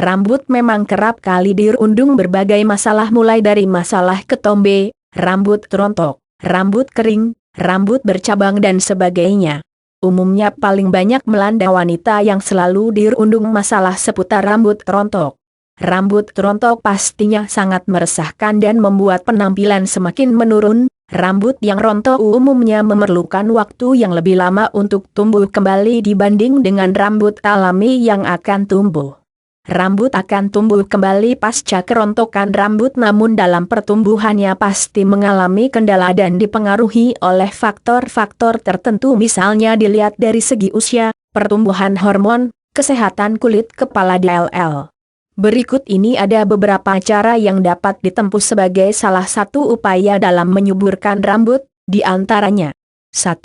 Rambut memang kerap kali dirundung berbagai masalah mulai dari masalah ketombe, rambut rontok, rambut kering, rambut bercabang dan sebagainya. Umumnya paling banyak melanda wanita yang selalu dirundung masalah seputar rambut rontok. Rambut rontok pastinya sangat meresahkan dan membuat penampilan semakin menurun. Rambut yang rontok umumnya memerlukan waktu yang lebih lama untuk tumbuh kembali dibanding dengan rambut alami yang akan tumbuh. Rambut akan tumbuh kembali pasca kerontokan rambut, namun dalam pertumbuhannya pasti mengalami kendala dan dipengaruhi oleh faktor-faktor tertentu, misalnya dilihat dari segi usia, pertumbuhan hormon, kesehatan kulit kepala dll. Berikut ini ada beberapa cara yang dapat ditempuh sebagai salah satu upaya dalam menyuburkan rambut, di antaranya. 1.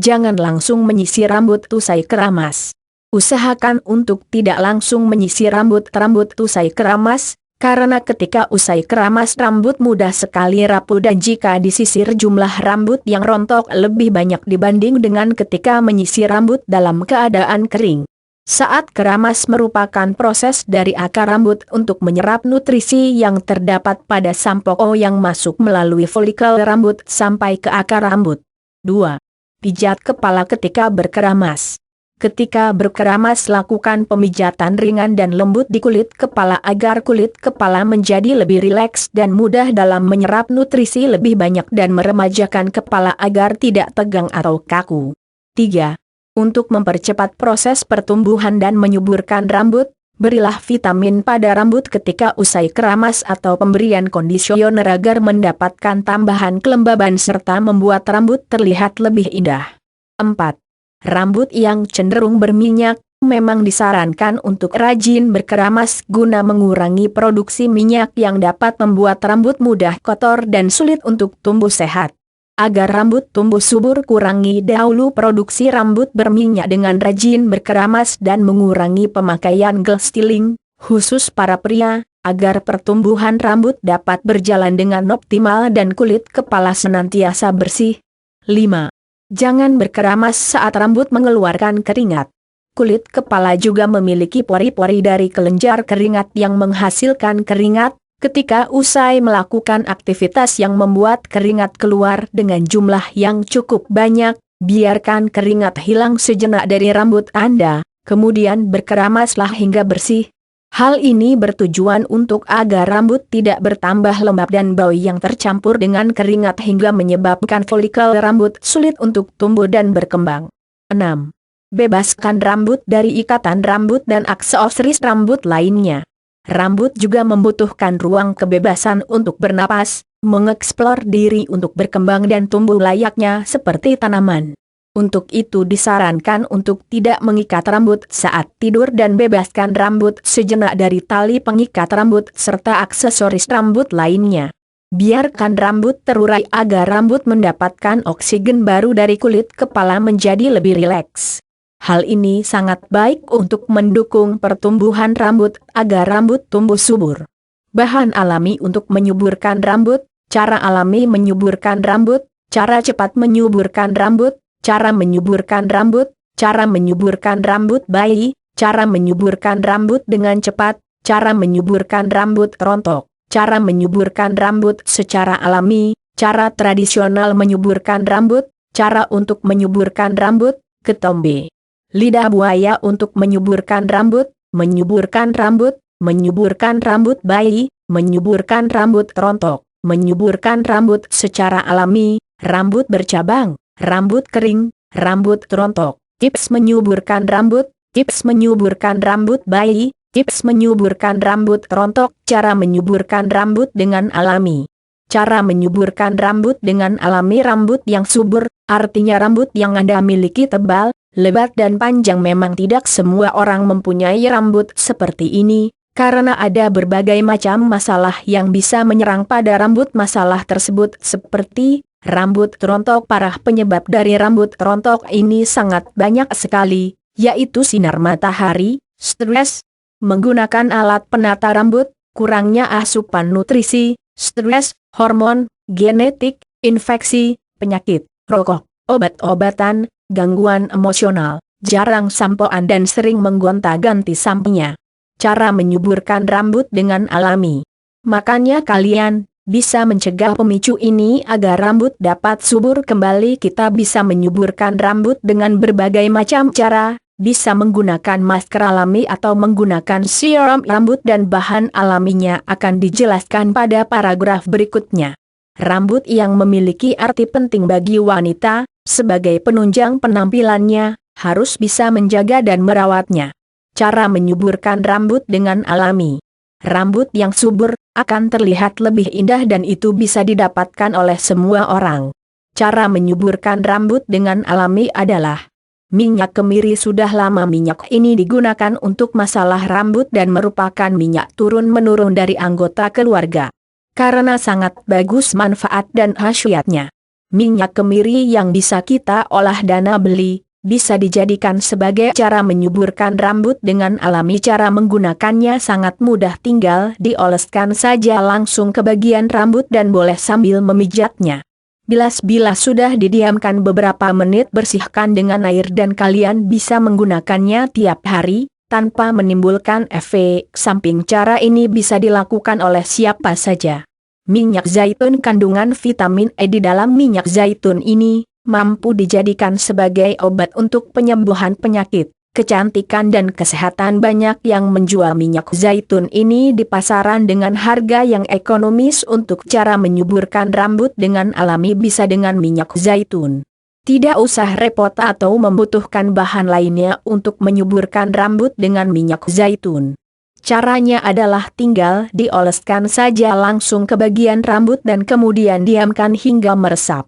Jangan langsung menyisir rambut usai keramas. Usahakan untuk tidak langsung menyisir rambut usai keramas, karena ketika usai keramas rambut mudah sekali rapuh dan jika disisir jumlah rambut yang rontok lebih banyak dibanding dengan ketika menyisir rambut dalam keadaan kering. Saat keramas merupakan proses dari akar rambut untuk menyerap nutrisi yang terdapat pada sampoko yang masuk melalui folikel rambut sampai ke akar rambut. 2. Pijat kepala ketika berkeramas. Ketika berkeramas lakukan pemijatan ringan dan lembut di kulit kepala agar kulit kepala menjadi lebih rileks dan mudah dalam menyerap nutrisi lebih banyak dan meremajakan kepala agar tidak tegang atau kaku. 3. Untuk mempercepat proses pertumbuhan dan menyuburkan rambut, berilah vitamin pada rambut ketika usai keramas atau pemberian kondisioner agar mendapatkan tambahan kelembaban serta membuat rambut terlihat lebih indah. 4. Rambut yang cenderung berminyak, memang disarankan untuk rajin berkeramas guna mengurangi produksi minyak yang dapat membuat rambut mudah kotor dan sulit untuk tumbuh sehat. Agar rambut tumbuh subur, kurangi dahulu produksi rambut berminyak dengan rajin berkeramas dan mengurangi pemakaian gel styling, khusus para pria, agar pertumbuhan rambut dapat berjalan dengan optimal dan kulit kepala senantiasa bersih. 5. Jangan berkeramas saat rambut mengeluarkan keringat. Kulit kepala juga memiliki pori-pori dari kelenjar keringat yang menghasilkan keringat. Ketika usai melakukan aktivitas yang membuat keringat keluar dengan jumlah yang cukup banyak, biarkan keringat hilang sejenak dari rambut Anda, kemudian berkeramaslah hingga bersih. Hal ini bertujuan untuk agar rambut tidak bertambah lembab dan bau yang tercampur dengan keringat hingga menyebabkan folikel rambut sulit untuk tumbuh dan berkembang. 6. Bebaskan rambut dari ikatan rambut dan aksesoris rambut lainnya. Rambut juga membutuhkan ruang kebebasan untuk bernapas, mengeksplor diri untuk berkembang dan tumbuh layaknya seperti tanaman. Untuk itu disarankan untuk tidak mengikat rambut saat tidur dan bebaskan rambut sejenak dari tali pengikat rambut serta aksesoris rambut lainnya. Biarkan rambut terurai agar rambut mendapatkan oksigen baru dari kulit kepala menjadi lebih rileks. Hal ini sangat baik untuk mendukung pertumbuhan rambut agar rambut tumbuh subur. Bahan alami untuk menyuburkan rambut, cara alami menyuburkan rambut, cara cepat menyuburkan rambut, cara menyuburkan rambut, cara menyuburkan rambut bayi, cara menyuburkan rambut dengan cepat, cara menyuburkan rambut rontok, cara menyuburkan rambut secara alami, cara tradisional menyuburkan rambut, cara untuk menyuburkan rambut, ketombe. Lidah buaya untuk menyuburkan rambut, menyuburkan rambut, menyuburkan rambut bayi, menyuburkan rambut rontok, menyuburkan rambut secara alami, rambut bercabang, rambut kering, rambut rontok. Tips menyuburkan rambut, tips menyuburkan rambut bayi, tips menyuburkan rambut rontok, cara menyuburkan rambut dengan alami. Cara menyuburkan rambut dengan alami. Rambut yang subur, artinya rambut yang Anda miliki tebal, lebat dan panjang. Memang tidak semua orang mempunyai rambut seperti ini, karena ada berbagai macam masalah yang bisa menyerang pada rambut. Masalah tersebut seperti rambut rontok parah. Penyebab dari rambut rontok ini sangat banyak sekali, yaitu sinar matahari, stres, menggunakan alat penata rambut, kurangnya asupan nutrisi, stres, hormon, genetik, infeksi, penyakit, rokok, obat-obatan, gangguan emosional, jarang sampoan dan sering menggonta-ganti samponya. Cara menyuburkan rambut dengan alami. Makanya kalian bisa mencegah pemicu ini agar rambut dapat subur kembali. Kita bisa menyuburkan rambut dengan berbagai macam cara, bisa menggunakan masker alami atau menggunakan serum rambut dan bahan alaminya akan dijelaskan pada paragraf berikutnya. Rambut yang memiliki arti penting bagi wanita, sebagai penunjang penampilannya, harus bisa menjaga dan merawatnya. Cara menyuburkan rambut dengan alami. Rambut yang subur akan terlihat lebih indah dan itu bisa didapatkan oleh semua orang. Cara menyuburkan rambut dengan alami adalah minyak kemiri. Sudah lama minyak ini digunakan untuk masalah rambut dan merupakan minyak turun-menurun dari anggota keluarga. Karena sangat bagus manfaat dan khasiatnya. Minyak kemiri yang bisa kita olah dana beli, bisa dijadikan sebagai cara menyuburkan rambut dengan alami. Cara menggunakannya sangat mudah, tinggal dioleskan saja langsung ke bagian rambut dan boleh sambil memijatnya. Bilas-bilas sudah didiamkan beberapa menit, bersihkan dengan air dan kalian bisa menggunakannya tiap hari, tanpa menimbulkan efek samping. Cara ini bisa dilakukan oleh siapa saja. Minyak zaitun. Kandungan vitamin E di dalam minyak zaitun ini mampu dijadikan sebagai obat untuk penyembuhan penyakit, kecantikan dan kesehatan. Banyak yang menjual minyak zaitun ini di pasaran dengan harga yang ekonomis. Untuk cara menyuburkan rambut dengan alami bisa dengan minyak zaitun. Tidak usah repot atau membutuhkan bahan lainnya untuk menyuburkan rambut dengan minyak zaitun. Caranya adalah tinggal dioleskan saja langsung ke bagian rambut dan kemudian diamkan hingga meresap.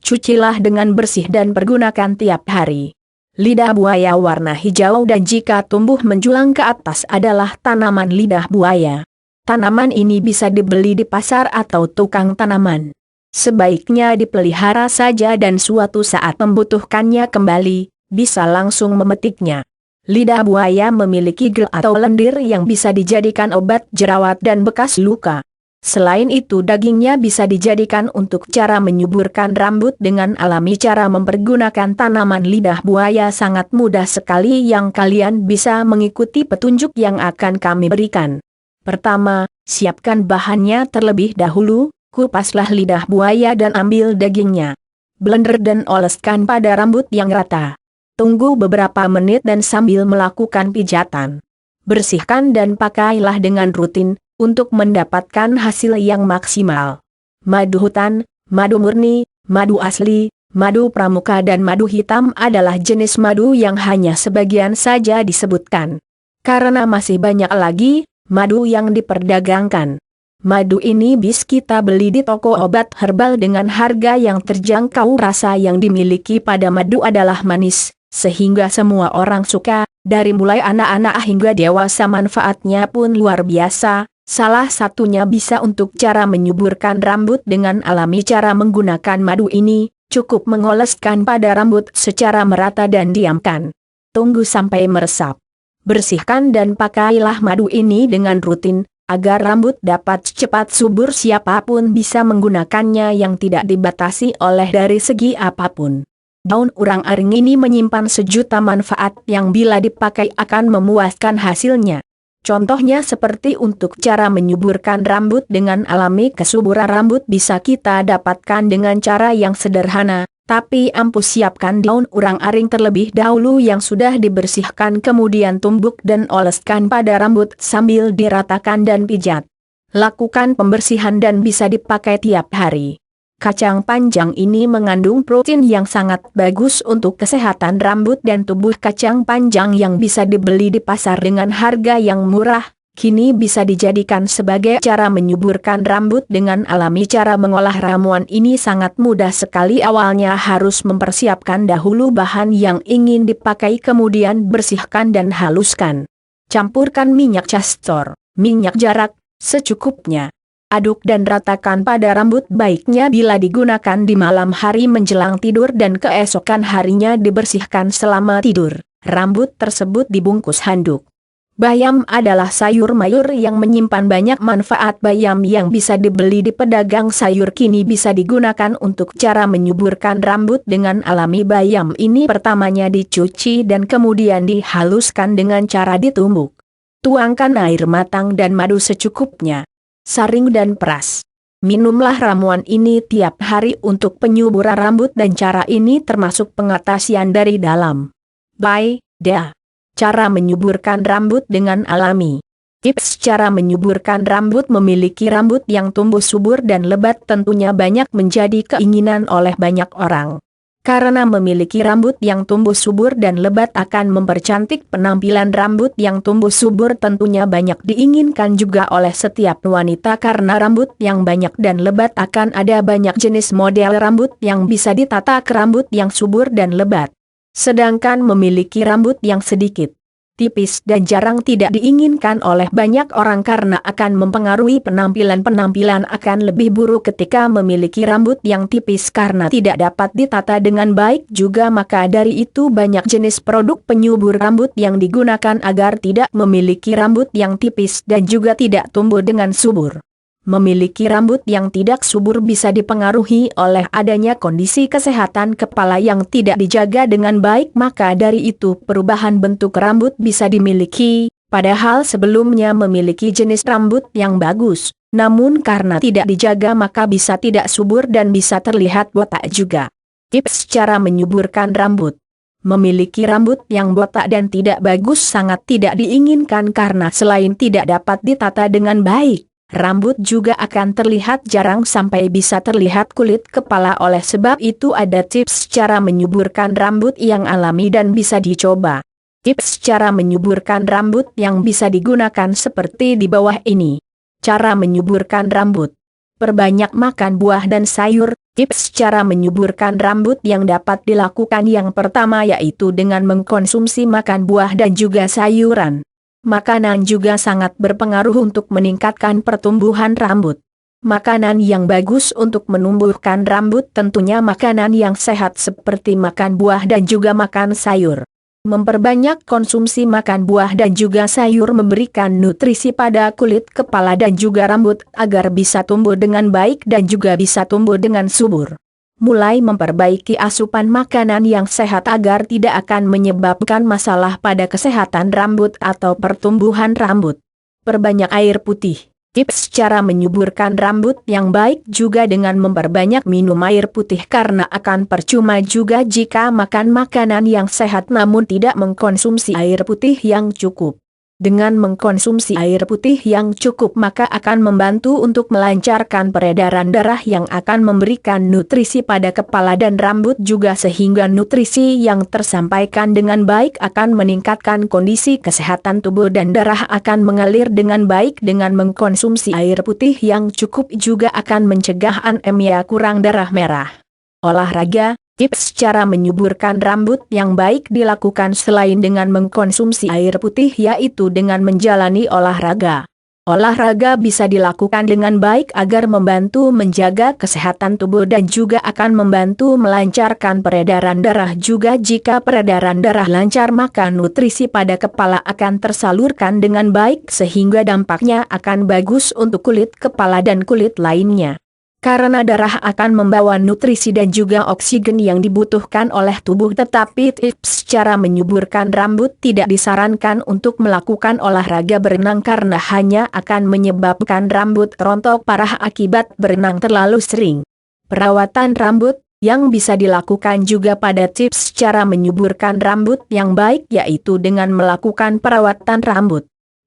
Cucilah dengan bersih dan pergunakan tiap hari. Lidah buaya warna hijau dan jika tumbuh menjulang ke atas adalah tanaman lidah buaya. Tanaman ini bisa dibeli di pasar atau tukang tanaman. Sebaiknya dipelihara saja dan suatu saat membutuhkannya kembali, bisa langsung memetiknya. Lidah buaya memiliki gel atau lendir yang bisa dijadikan obat jerawat dan bekas luka. Selain itu dagingnya bisa dijadikan untuk cara menyuburkan rambut dengan alami. Cara mempergunakan tanaman lidah buaya sangat mudah sekali yang kalian bisa mengikuti petunjuk yang akan kami berikan. Pertama, siapkan bahannya terlebih dahulu, kupaslah lidah buaya dan ambil dagingnya. Blender dan oleskan pada rambut yang rata. Tunggu beberapa menit dan sambil melakukan pijatan. Bersihkan dan pakailah dengan rutin, untuk mendapatkan hasil yang maksimal. Madu hutan, madu murni, madu asli, madu pramuka dan madu hitam adalah jenis madu yang hanya sebagian saja disebutkan. Karena masih banyak lagi madu yang diperdagangkan. Madu ini bisa kita beli di toko obat herbal dengan harga yang terjangkau. Rasa yang dimiliki pada madu adalah manis, sehingga semua orang suka, dari mulai anak-anak hingga dewasa. Manfaatnya pun luar biasa. Salah satunya bisa untuk cara menyuburkan rambut dengan alami. Cara menggunakan madu ini, cukup mengoleskan pada rambut secara merata dan diamkan. Tunggu sampai meresap. Bersihkan dan pakailah madu ini dengan rutin, agar rambut dapat cepat subur. Siapapun bisa menggunakannya yang tidak dibatasi oleh dari segi apapun. Daun urang-aring ini menyimpan sejuta manfaat yang bila dipakai akan memuaskan hasilnya. Contohnya seperti untuk cara menyuburkan rambut dengan alami. Kesuburan rambut bisa kita dapatkan dengan cara yang sederhana, tapi ampuh. Siapkan daun urang-aring terlebih dahulu yang sudah dibersihkan, kemudian tumbuk dan oleskan pada rambut sambil diratakan dan pijat. Lakukan pembersihan dan bisa dipakai tiap hari. Kacang panjang ini mengandung protein yang sangat bagus untuk kesehatan rambut dan tubuh. Kacang panjang yang bisa dibeli di pasar dengan harga yang murah, kini bisa dijadikan sebagai cara menyuburkan rambut dengan alami. Cara mengolah ramuan ini sangat mudah sekali. Awalnya harus mempersiapkan dahulu bahan yang ingin dipakai, kemudian bersihkan dan haluskan. Campurkan minyak castor, minyak jarak, secukupnya. Aduk dan ratakan pada rambut. Baiknya bila digunakan di malam hari menjelang tidur dan keesokan harinya dibersihkan selama tidur. Rambut tersebut dibungkus handuk. Bayam adalah sayur mayur yang menyimpan banyak manfaat. Bayam yang bisa dibeli di pedagang sayur kini bisa digunakan untuk cara menyuburkan rambut dengan alami. Bayam ini pertamanya dicuci dan kemudian dihaluskan dengan cara ditumbuk. Tuangkan air matang dan madu secukupnya. Saring dan peras. Minumlah ramuan ini tiap hari untuk penyuburan rambut dan cara ini termasuk pengatasian dari dalam. Cara menyuburkan rambut dengan alami. Tips cara menyuburkan rambut. Memiliki rambut yang tumbuh subur dan lebat tentunya banyak menjadi keinginan oleh banyak orang. Karena memiliki rambut yang tumbuh subur dan lebat akan mempercantik penampilan. Rambut yang tumbuh subur tentunya banyak diinginkan juga oleh setiap wanita karena rambut yang banyak dan lebat akan ada banyak jenis model rambut yang bisa ditata ke rambut yang subur dan lebat. Sedangkan memiliki rambut yang sedikit, tipis dan jarang tidak diinginkan oleh banyak orang karena akan mempengaruhi penampilan akan lebih buruk ketika memiliki rambut yang tipis karena tidak dapat ditata dengan baik juga. Maka dari itu banyak jenis produk penyubur rambut yang digunakan agar tidak memiliki rambut yang tipis dan juga tidak tumbuh dengan subur. Memiliki rambut yang tidak subur bisa dipengaruhi oleh adanya kondisi kesehatan kepala yang tidak dijaga dengan baik. Maka dari itu perubahan bentuk rambut bisa dimiliki, padahal sebelumnya memiliki jenis rambut yang bagus, namun karena tidak dijaga maka bisa tidak subur dan bisa terlihat botak juga. Tips cara menyuburkan rambut. Memiliki rambut yang botak dan tidak bagus sangat tidak diinginkan karena selain tidak dapat ditata dengan baik, rambut juga akan terlihat jarang sampai bisa terlihat kulit kepala. Oleh sebab itu ada tips cara menyuburkan rambut yang alami dan bisa dicoba. Tips cara menyuburkan rambut yang bisa digunakan seperti di bawah ini. Cara menyuburkan rambut. Perbanyak makan buah dan sayur. Tips cara menyuburkan rambut yang dapat dilakukan yang pertama yaitu dengan mengkonsumsi makan buah dan juga sayuran. Makanan juga sangat berpengaruh untuk meningkatkan pertumbuhan rambut. Makanan yang bagus untuk menumbuhkan rambut tentunya makanan yang sehat seperti makan buah dan juga makan sayur. Memperbanyak konsumsi makan buah dan juga sayur memberikan nutrisi pada kulit kepala dan juga rambut agar bisa tumbuh dengan baik dan juga bisa tumbuh dengan subur. Mulai memperbaiki asupan makanan yang sehat agar tidak akan menyebabkan masalah pada kesehatan rambut atau pertumbuhan rambut. Perbanyak air putih. Tips cara menyuburkan rambut yang baik juga dengan memperbanyak minum air putih karena akan percuma juga jika makan makanan yang sehat namun tidak mengkonsumsi air putih yang cukup. Dengan mengkonsumsi air putih yang cukup maka akan membantu untuk melancarkan peredaran darah yang akan memberikan nutrisi pada kepala dan rambut juga sehingga nutrisi yang tersampaikan dengan baik akan meningkatkan kondisi kesehatan tubuh dan darah akan mengalir dengan baik. Dengan mengkonsumsi air putih yang cukup juga akan mencegah anemia kurang darah merah. Olahraga. Tips cara menyuburkan rambut yang baik dilakukan selain dengan mengkonsumsi air putih yaitu dengan menjalani olahraga. Olahraga bisa dilakukan dengan baik agar membantu menjaga kesehatan tubuh dan juga akan membantu melancarkan peredaran darah juga. Jika peredaran darah lancar maka nutrisi pada kepala akan tersalurkan dengan baik sehingga dampaknya akan bagus untuk kulit kepala dan kulit lainnya. Karena darah akan membawa nutrisi dan juga oksigen yang dibutuhkan oleh tubuh. Tetapi tips cara menyuburkan rambut tidak disarankan untuk melakukan olahraga berenang karena hanya akan menyebabkan rambut rontok parah akibat berenang terlalu sering. Perawatan rambut yang bisa dilakukan juga pada tips cara menyuburkan rambut yang baik yaitu dengan melakukan perawatan rambut.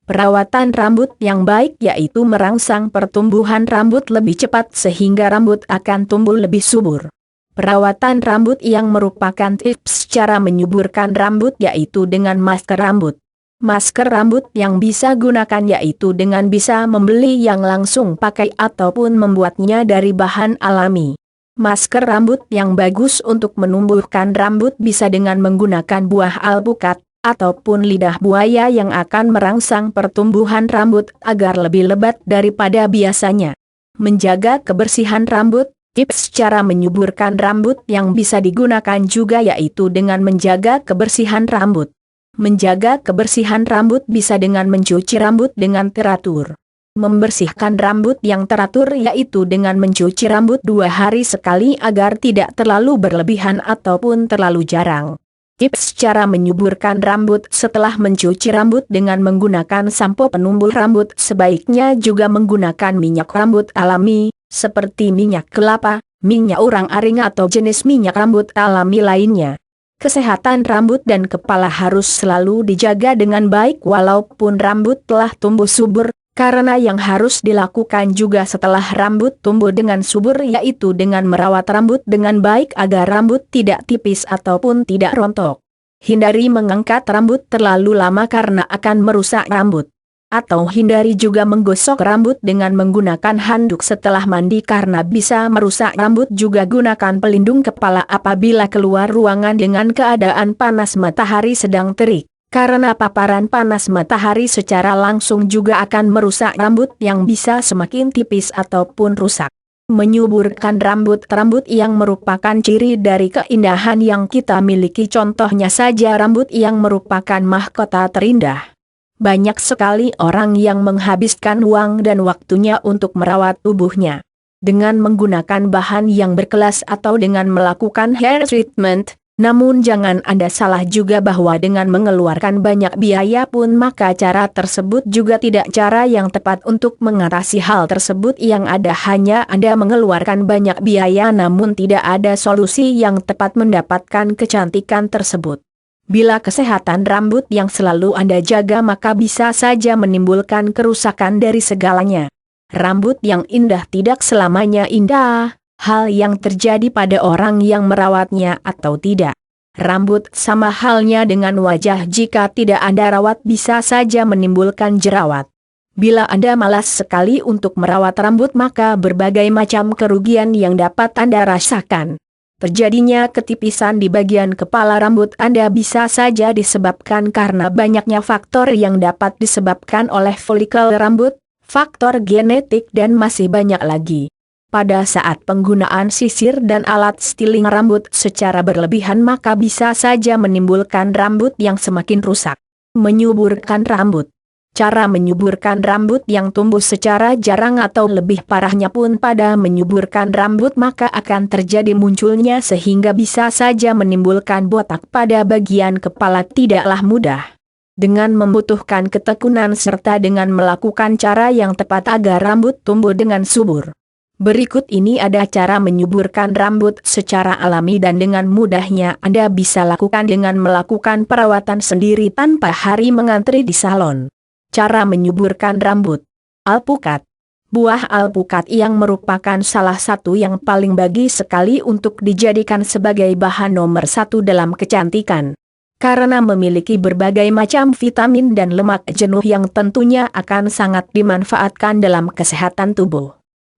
Perawatan rambut yang baik yaitu merangsang pertumbuhan rambut lebih cepat sehingga rambut akan tumbuh lebih subur. Perawatan rambut yang merupakan tips cara menyuburkan rambut yaitu dengan masker rambut. Masker rambut yang bisa gunakan yaitu dengan bisa membeli yang langsung pakai ataupun membuatnya dari bahan alami. Masker rambut yang bagus untuk menumbuhkan rambut bisa dengan menggunakan buah alpukat ataupun lidah buaya yang akan merangsang pertumbuhan rambut agar lebih lebat daripada biasanya. Menjaga kebersihan rambut. Tips cara menyuburkan rambut yang bisa digunakan juga yaitu dengan menjaga kebersihan rambut. Menjaga kebersihan rambut bisa dengan mencuci rambut dengan teratur. Membersihkan rambut yang teratur yaitu dengan mencuci rambut 2 hari sekali agar tidak terlalu berlebihan ataupun terlalu jarang. Tips cara menyuburkan rambut. Setelah mencuci rambut dengan menggunakan sampo penumbuh rambut, sebaiknya juga menggunakan minyak rambut alami, seperti minyak kelapa, minyak urang-aring atau jenis minyak rambut alami lainnya. Kesehatan rambut dan kepala harus selalu dijaga dengan baik walaupun rambut telah tumbuh subur, karena yang harus dilakukan juga setelah rambut tumbuh dengan subur yaitu dengan merawat rambut dengan baik agar rambut tidak tipis ataupun tidak rontok. Hindari mengangkat rambut terlalu lama karena akan merusak rambut. Atau hindari juga menggosok rambut dengan menggunakan handuk setelah mandi karena bisa merusak rambut. Juga gunakan pelindung kepala apabila keluar ruangan dengan keadaan panas matahari sedang terik. Karena paparan panas matahari secara langsung juga akan merusak rambut yang bisa semakin tipis ataupun rusak. Menyuburkan rambut yang merupakan ciri dari keindahan yang kita miliki. Contohnya saja rambut yang merupakan mahkota terindah. Banyak sekali orang yang menghabiskan uang dan waktunya untuk merawat tubuhnya. Dengan menggunakan bahan yang berkelas atau dengan melakukan hair treatment, namun jangan Anda salah juga bahwa dengan mengeluarkan banyak biaya pun maka cara tersebut juga tidak cara yang tepat untuk mengatasi hal tersebut. Yang ada hanya Anda mengeluarkan banyak biaya namun tidak ada solusi yang tepat mendapatkan kecantikan tersebut. Bila kesehatan rambut yang selalu Anda jaga maka bisa saja menimbulkan kerusakan dari segalanya. Rambut yang indah tidak selamanya indah, hal yang terjadi pada orang yang merawatnya atau tidak. Rambut sama halnya dengan wajah, jika tidak Anda rawat bisa saja menimbulkan jerawat. Bila Anda malas sekali untuk merawat rambut maka berbagai macam kerugian yang dapat Anda rasakan. Terjadinya ketipisan di bagian kepala rambut Anda bisa saja disebabkan karena banyaknya faktor yang dapat disebabkan oleh folikel rambut, faktor genetik dan masih banyak lagi. Pada saat penggunaan sisir dan alat styling rambut secara berlebihan maka bisa saja menimbulkan rambut yang semakin rusak. Menyuburkan rambut. Cara menyuburkan rambut yang tumbuh secara jarang atau lebih parahnya pun pada menyuburkan rambut maka akan terjadi munculnya sehingga bisa saja menimbulkan botak pada bagian kepala tidaklah mudah. Dengan membutuhkan ketekunan serta dengan melakukan cara yang tepat agar rambut tumbuh dengan subur. Berikut ini ada cara menyuburkan rambut secara alami dan dengan mudahnya Anda bisa lakukan dengan melakukan perawatan sendiri tanpa hari mengantri di salon. Cara menyuburkan rambut. Alpukat. Buah alpukat yang merupakan salah satu yang paling bagus sekali untuk dijadikan sebagai bahan nomor satu dalam kecantikan. Karena memiliki berbagai macam vitamin dan lemak jenuh yang tentunya akan sangat dimanfaatkan dalam kesehatan tubuh.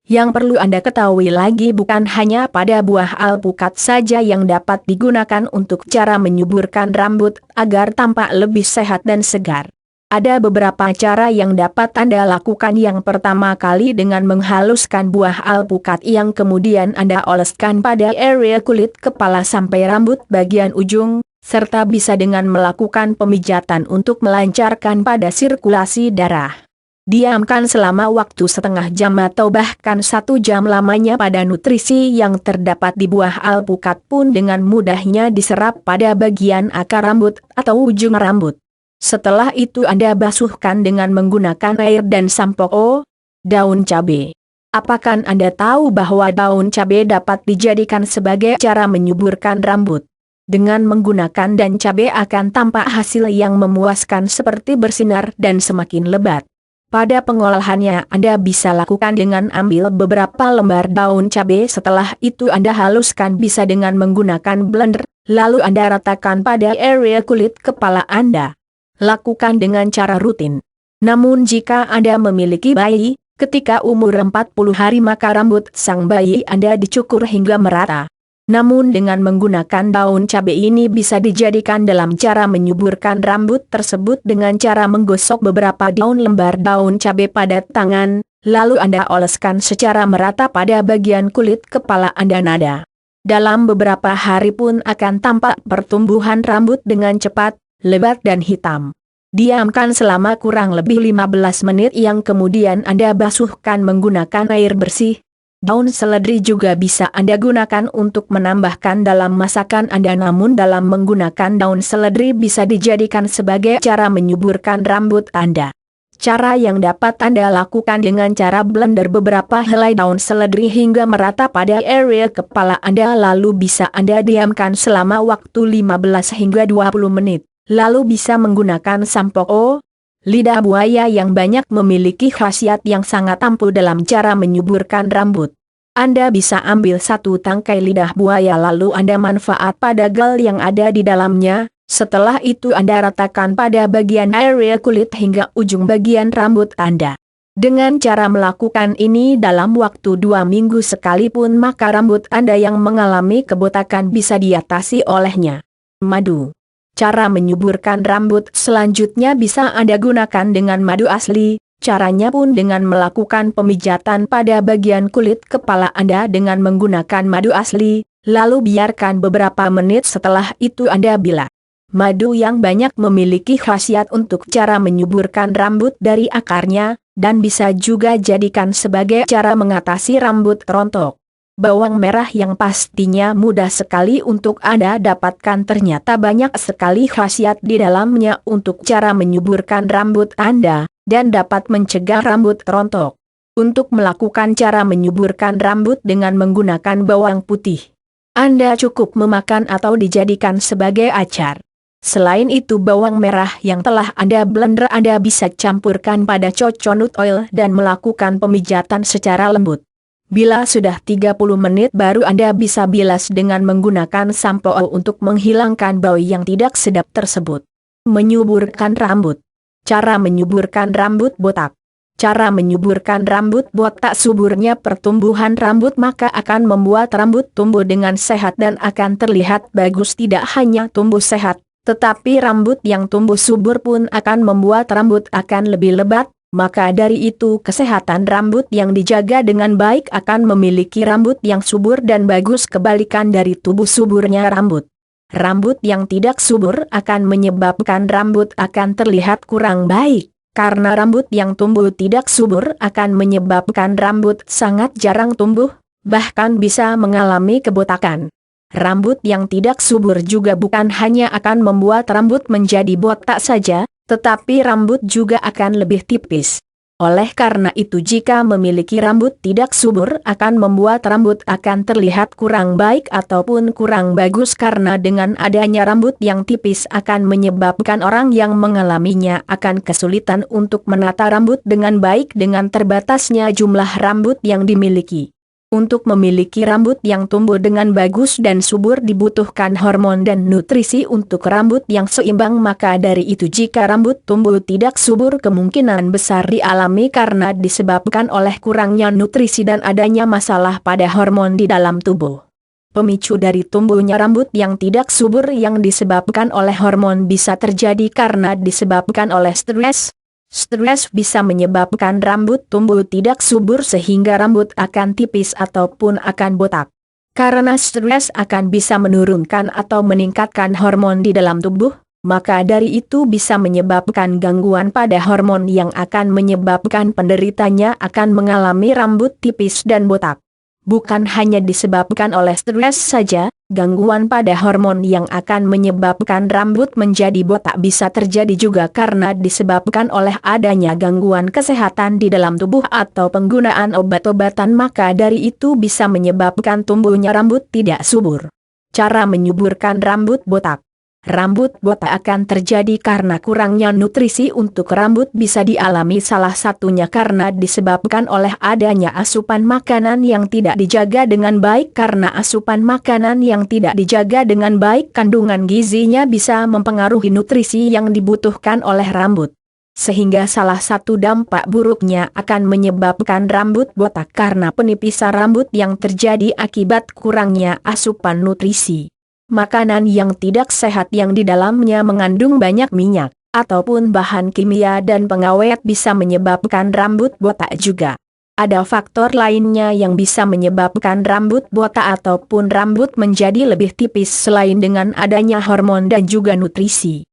Yang perlu Anda ketahui lagi bukan hanya pada buah alpukat saja yang dapat digunakan untuk cara menyuburkan rambut agar tampak lebih sehat dan segar. Ada beberapa cara yang dapat Anda lakukan. Yang pertama kali dengan menghaluskan buah alpukat yang kemudian Anda oleskan pada area kulit kepala sampai rambut bagian ujung, serta bisa dengan melakukan pemijatan untuk melancarkan pada sirkulasi darah. Diamkan selama waktu setengah jam atau bahkan 1 jam lamanya pada nutrisi yang terdapat di buah alpukat pun dengan mudahnya diserap pada bagian akar rambut atau ujung rambut. Setelah itu Anda basuhkan dengan menggunakan air dan sampo. Daun cabai. Apakah Anda tahu bahwa daun cabai dapat dijadikan sebagai cara menyuburkan rambut? Dengan menggunakan daun cabai akan tampak hasil yang memuaskan seperti bersinar dan semakin lebat. Pada pengolahannya Anda bisa lakukan dengan ambil beberapa lembar daun cabai, setelah itu Anda haluskan bisa dengan menggunakan blender, lalu Anda ratakan pada area kulit kepala Anda. Lakukan dengan cara rutin. Namun jika Anda memiliki bayi, ketika umur 40 hari maka rambut sang bayi Anda dicukur hingga merata. Namun dengan menggunakan daun cabai ini bisa dijadikan dalam cara menyuburkan rambut tersebut dengan cara menggosok beberapa lembar daun cabai pada tangan, lalu Anda oleskan secara merata pada bagian kulit kepala Anda. Dalam beberapa hari pun akan tampak pertumbuhan rambut dengan cepat, lebat dan hitam. Diamkan selama kurang lebih 15 menit yang kemudian Anda basuhkan menggunakan air bersih. Daun seledri juga bisa Anda gunakan untuk menambahkan dalam masakan Anda, namun dalam menggunakan daun seledri bisa dijadikan sebagai cara menyuburkan rambut Anda. Cara yang dapat Anda lakukan dengan cara blender beberapa helai daun seledri hingga merata pada area kepala Anda, lalu bisa Anda diamkan selama waktu 15 hingga 20 menit. Lalu bisa menggunakan sampo lidah buaya yang banyak memiliki khasiat yang sangat ampuh dalam cara menyuburkan rambut. Anda bisa ambil satu tangkai lidah buaya lalu Anda manfaat pada gel yang ada di dalamnya, setelah itu Anda ratakan pada bagian area kulit hingga ujung bagian rambut Anda. Dengan cara melakukan ini dalam waktu 2 minggu sekalipun maka rambut Anda yang mengalami kebotakan bisa diatasi olehnya. Madu. Cara menyuburkan rambut selanjutnya bisa Anda gunakan dengan madu asli, caranya pun dengan melakukan pemijatan pada bagian kulit kepala Anda dengan menggunakan madu asli, lalu biarkan beberapa menit setelah itu Anda bilas. Madu yang banyak memiliki khasiat untuk cara menyuburkan rambut dari akarnya, dan bisa juga jadikan sebagai cara mengatasi rambut rontok. Bawang merah yang pastinya mudah sekali untuk Anda dapatkan ternyata banyak sekali khasiat di dalamnya untuk cara menyuburkan rambut Anda, dan dapat mencegah rambut rontok. Untuk melakukan cara menyuburkan rambut dengan menggunakan bawang putih, Anda cukup memakan atau dijadikan sebagai acar. Selain itu bawang merah yang telah Anda blender Anda bisa campurkan pada coconut oil dan melakukan pemijatan secara lembut. Bila sudah 30 menit baru Anda bisa bilas dengan menggunakan sampo untuk menghilangkan bau yang tidak sedap tersebut. Menyuburkan rambut. Cara menyuburkan rambut botak. Cara menyuburkan rambut botak suburnya pertumbuhan rambut maka akan membuat rambut tumbuh dengan sehat dan akan terlihat bagus. Tidak hanya tumbuh sehat, tetapi rambut yang tumbuh subur pun akan membuat rambut akan lebih lebat. Maka dari itu kesehatan rambut yang dijaga dengan baik akan memiliki rambut yang subur dan bagus kebalikan dari tubuh suburnya rambut. Rambut yang tidak subur akan menyebabkan rambut akan terlihat kurang baik, karena rambut yang tumbuh tidak subur akan menyebabkan rambut sangat jarang tumbuh, bahkan bisa mengalami kebotakan. Rambut yang tidak subur juga bukan hanya akan membuat rambut menjadi botak saja, tetapi rambut juga akan lebih tipis. Oleh karena itu jika memiliki rambut tidak subur akan membuat rambut akan terlihat kurang baik ataupun kurang bagus karena dengan adanya rambut yang tipis akan menyebabkan orang yang mengalaminya akan kesulitan untuk menata rambut dengan baik dengan terbatasnya jumlah rambut yang dimiliki. Untuk memiliki rambut yang tumbuh dengan bagus dan subur dibutuhkan hormon dan nutrisi untuk rambut yang seimbang maka dari itu jika rambut tumbuh tidak subur kemungkinan besar dialami karena disebabkan oleh kurangnya nutrisi dan adanya masalah pada hormon di dalam tubuh. Pemicu dari tumbuhnya rambut yang tidak subur yang disebabkan oleh hormon bisa terjadi karena disebabkan oleh stres. Stres bisa menyebabkan rambut tumbuh tidak subur sehingga rambut akan tipis ataupun akan botak. Karena stres akan bisa menurunkan atau meningkatkan hormon di dalam tubuh, maka dari itu bisa menyebabkan gangguan pada hormon yang akan menyebabkan penderitanya akan mengalami rambut tipis dan botak. Bukan hanya disebabkan oleh stres saja, gangguan pada hormon yang akan menyebabkan rambut menjadi botak bisa terjadi juga karena disebabkan oleh adanya gangguan kesehatan di dalam tubuh atau penggunaan obat-obatan maka dari itu bisa menyebabkan tumbuhnya rambut tidak subur. Cara menyuburkan rambut botak. Rambut botak akan terjadi karena kurangnya nutrisi untuk rambut bisa dialami salah satunya karena disebabkan oleh adanya asupan makanan yang tidak dijaga dengan baik karena asupan makanan yang tidak dijaga dengan baik kandungan gizinya bisa mempengaruhi nutrisi yang dibutuhkan oleh rambut. Sehingga salah satu dampak buruknya akan menyebabkan rambut botak karena penipisan rambut yang terjadi akibat kurangnya asupan nutrisi. Makanan yang tidak sehat yang di dalamnya mengandung banyak minyak, ataupun bahan kimia dan pengawet bisa menyebabkan rambut botak juga. Ada faktor lainnya yang bisa menyebabkan rambut botak ataupun rambut menjadi lebih tipis selain dengan adanya hormon dan juga nutrisi.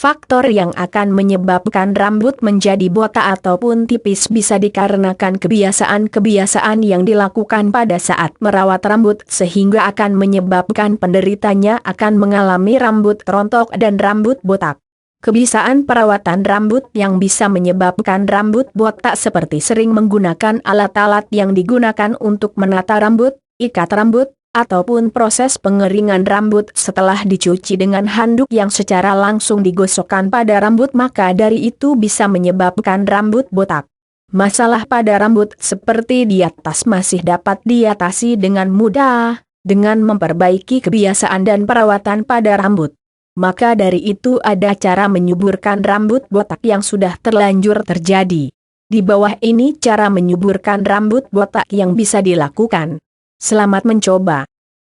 Faktor yang akan menyebabkan rambut menjadi botak ataupun tipis bisa dikarenakan kebiasaan-kebiasaan yang dilakukan pada saat merawat rambut sehingga akan menyebabkan penderitanya akan mengalami rambut rontok dan rambut botak. Kebiasaan perawatan rambut yang bisa menyebabkan rambut botak seperti sering menggunakan alat-alat yang digunakan untuk menata rambut, ikat rambut, ataupun proses pengeringan rambut setelah dicuci dengan handuk yang secara langsung digosokkan pada rambut, maka dari itu bisa menyebabkan rambut botak. Masalah pada rambut seperti di atas masih dapat diatasi dengan mudah, dengan memperbaiki kebiasaan dan perawatan pada rambut. Maka dari itu ada cara menyuburkan rambut botak yang sudah terlanjur terjadi. Di bawah ini cara menyuburkan rambut botak yang bisa dilakukan. Selamat mencoba.